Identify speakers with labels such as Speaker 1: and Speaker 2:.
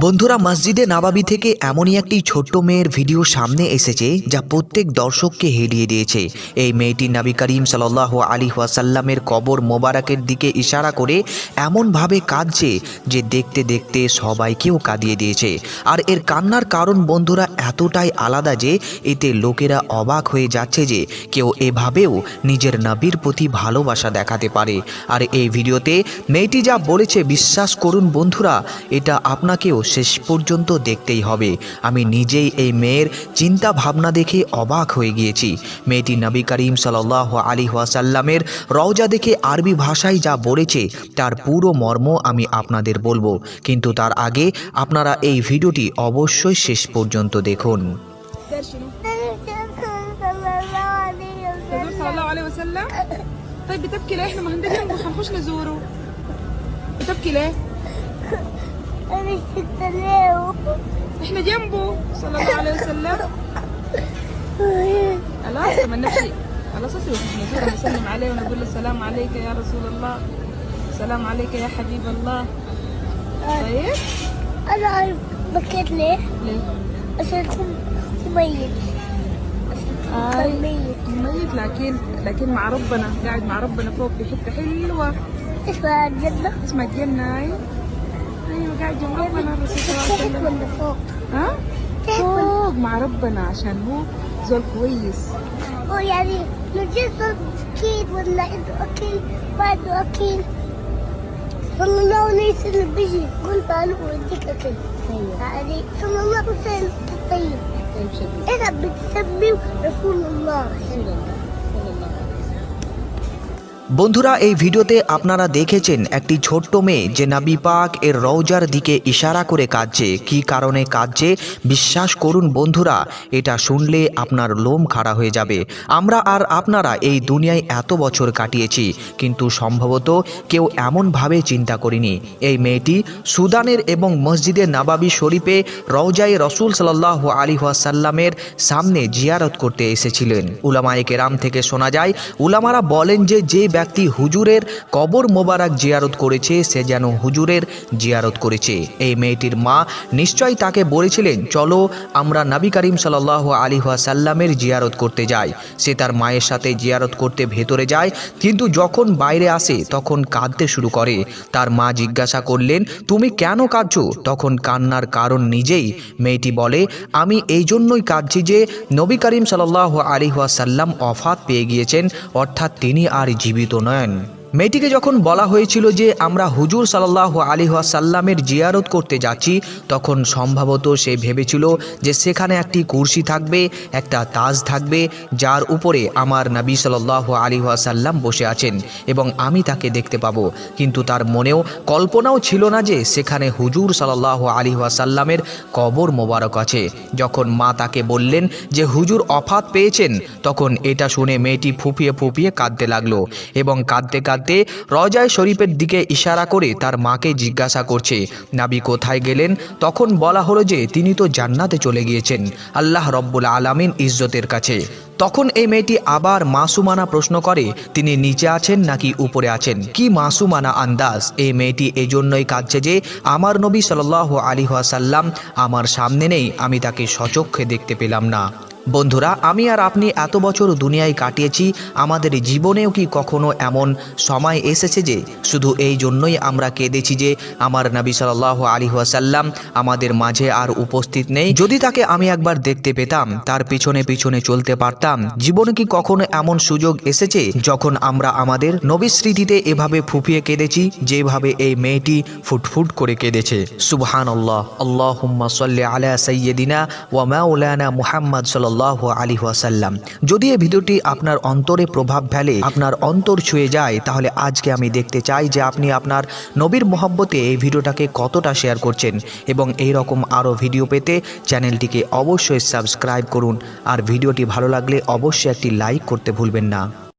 Speaker 1: বন্ধুরা, মসজিদে নববী থেকে এমনই একটি ছোট্ট মেয়ের ভিডিও সামনে এসেছে যা প্রত্যেক দর্শককে হেলিয়ে দিয়েছে। এই মেয়েটি নবী করিম সাল্লাল্লাহু আলাইহি ওয়াসাল্লামের কবর মোবারকের দিকে ইশারা করে এমনভাবে কাঁদছে যে দেখতে দেখতে সবাইকেও কাঁদিয়ে দিয়েছে। আর এর কান্নার কারণ বন্ধুরা এতটাই আলাদা যে এতে লোকেরা অবাক হয়ে যাচ্ছে যে কেউ এভাবেও নিজের নবীর প্রতি ভালোবাসা দেখাতে পারে। আর এই ভিডিওতে মেয়েটি যা বলেছে বিশ্বাস করুন বন্ধুরা, এটা আপনাকেও শেষ পর্যন্ত দেখতেই হবে। আমি নিজেই এই মেয়ের চিন্তা ভাবনা দেখে অবাক হয়ে গিয়েছি। মেয়েটি নবী করিম সাল্লাল্লাহু আলাইহি ওয়াসাল্লামের রওজা দেখে আরবি ভাষায় যা বলেছে তার পুরো মর্ম আমি আপনাদের বলবো, কিন্তু তার আগে আপনারা এই ভিডিওটি অবশ্যই শেষ পর্যন্ত দেখুন।
Speaker 2: طيب بتبكي ليه؟ احنا ما هندي جنبه حنخش نزوره. بتبكي ليه؟
Speaker 3: انا كنت ليه
Speaker 2: احنا جنبه صلى الله عليه وسلم. خلاص لما نمشي خلاص اصير نزوره نسلم عليه ونقول له السلام عليك يا رسول الله، السلام عليك يا حبيب الله. طيب
Speaker 3: انا عارف بكيت ليه؟
Speaker 2: ليه؟
Speaker 3: عشان ميت.
Speaker 2: ميت لكن مع ربنا، قاعد مع ربنا فوق في حته حلوه
Speaker 3: اسمها الجنة.
Speaker 2: اسمها الجنه. ايوه قاعد جنب ربنا الرسول صلى الله عليه
Speaker 3: تحت
Speaker 2: وسلم.
Speaker 3: ولا فوق؟
Speaker 2: ها؟
Speaker 3: تحت
Speaker 2: فوق مع ربنا عشان هو زول كويس.
Speaker 3: يعني نجيب اكيد ولا انه اكيد بعده اكيد صلى الله عليه وسلم بيجي قلت له وديك اكيد. يعني صلى الله عليه وسلم طيب.
Speaker 2: طيب شديد.
Speaker 3: انا بتسميه رسول الله.
Speaker 1: বন্ধুরা, এই ভিডিওতে আপনারা দেখেছেন একটি ছোট্ট মেয়ে যে নবী পাক এর রওজার দিকে ইশারা করে কাঁদছে। কী কারণে কাঁদছে বিশ্বাস করুন বন্ধুরা, এটা শুনলে আপনার লোম খাড়া হয়ে যাবে। আমরা আর আপনারা এই দুনিয়ায় এত বছর কাটিয়েছি, কিন্তু সম্ভবত কেউ এমনভাবে চিন্তা করিনি এই মেয়েটি সুদানের এবং মসজিদে নববী শরীফে রওজায়ে রসুল সাল্লাল্লাহু আলাইহি ওয়াসাল্লামের সামনে জিয়ারত করতে এসেছিলেন। উলামায়ে কেরাম থেকে শোনা যায়, উলামারা বলেন যে যে ব্যক্তি হুজুরের কবর মোবারক জিয়ারত করেছে সে যেন হুজুরের জিয়ারত করেছে। এই মেয়েটির মা নিশ্চয়ই তাকে বলেছিলেন চলো আমরা নবী করিম সাল্লাল্লাহু আলাইহি ওয়াসাল্লামের জিয়ারত করতে যাই। সে তার মায়ের সাথে জিয়ারত করতে ভেতরে যায়, কিন্তু যখন বাইরে আসে তখন কাঁদতে শুরু করে। তার মা জিজ্ঞাসা করলেন তুমি কেন কাঁদছো? তখন কান্নার কারণ নিজেই মেয়েটি বলে আমি এই জন্যই কাঁদছি যে নবী করিম সাল্লাল্লাহু আলাইহি ওয়াসাল্লাম ওফাত পেয়ে গিয়েছেন, অর্থাৎ তিনি আর জীবিত নয়। মেয়েটিকে যখন বলা হয়েছিল যে আমরা হুজুর সাল্লাল্লাহু আলাইহি ওয়াসাল্লামের জিয়ারত করতে যাচ্ছি, তখন সম্ভবত সে ভেবেছিল যে সেখানে একটি কুরসি থাকবে, একটা তাজ থাকবে যার উপরে আমার নবী সাল্লাল্লাহু আলাইহি ওয়াসাল্লাম বসে আছেন এবং আমি তাকে দেখতে পাবো। কিন্তু তার মনেও কল্পনাও ছিল না যে সেখানে হুজুর সাল্লাল্লাহু আলাইহি ওয়াসাল্লামের কবর মোবারক আছে। যখন মা তাকে বললেন যে হুজুর ওফাত পেয়েছেন, তখন এটা শুনে মেয়েটি ফুপিয়ে ফুপিয়ে কাঁদতে লাগলো এবং কাঁদতে কাঁদতে রওজায়ে শরীফের দিকে ইশারা করে তার মাকে জিজ্ঞাসা করছে নবী কোথায় গেলেন? তখন বলা হলো যে তিনি তো জান্নাতে চলে গিয়েছেন আল্লাহ রব্বুল আলামিন ইজ্জতের কাছে। তখন এই মেয়েটি আবার মাসুমানা প্রশ্ন করে তিনি নিচে আছেন নাকি উপরে আছেন? কি মাসুমানা আন্দাজ! এই মেয়েটি এজন্যই কাঁদছে যে আমার নবী সাল্লাল্লাহু আলাইহি ওয়াসাল্লাম আমার সামনে নেই, আমি তাকে সচক্ষে দেখতে পেলাম না। বন্ধুরা, আমি আর আপনি এত বছর দুনিয়ায় কাটিয়েছি, আমাদের জীবনেও কি কখনো এমন সময় এসেছে যে শুধু এই জন্যই আমরা কেঁদেছি যে আমার নবী সাল্লাল্লাহু আলাইহি ওয়াসাল্লাম আমাদের মাঝে আর উপস্থিত নেই? যদি তাকে আমি একবার দেখতে পেতাম, তার পিছনে পিছনে চলতে পারতাম। জীবনে কি কখনো এমন সুযোগ এসেছে যখন আমরা আমাদের নবীর স্মৃতিতে এভাবে ফুঁপিয়ে কেঁদেছি যেভাবে এই মেয়েটি ফুটফুট করে কেঁদেছে? সুবহানাল্লাহ, আল্লাহুম্মা সাল্লি আলা সাইয়্যিদিনা ওয়া মাওলানা মুহাম্মদ সাল্লাল্লাহু আলাইহি ওয়াসাল্লাম। যদি এই ভিডিওটি আপনার অন্তরে প্রভাব ফেলে, আপনার অন্তর ছুঁয়ে যায়, তাহলে আজকে আমি দেখতে চাই যে আপনি আপনার নবীর মহব্বতে এই ভিডিওটাকে কতটা শেয়ার করছেন। এবং এই রকম আরও ভিডিও পেতে চ্যানেলটিকে অবশ্যই সাবস্ক্রাইব করুন। আর ভিডিওটি ভালো লাগলে অবশ্যই একটি লাইক করতে ভুলবেন না।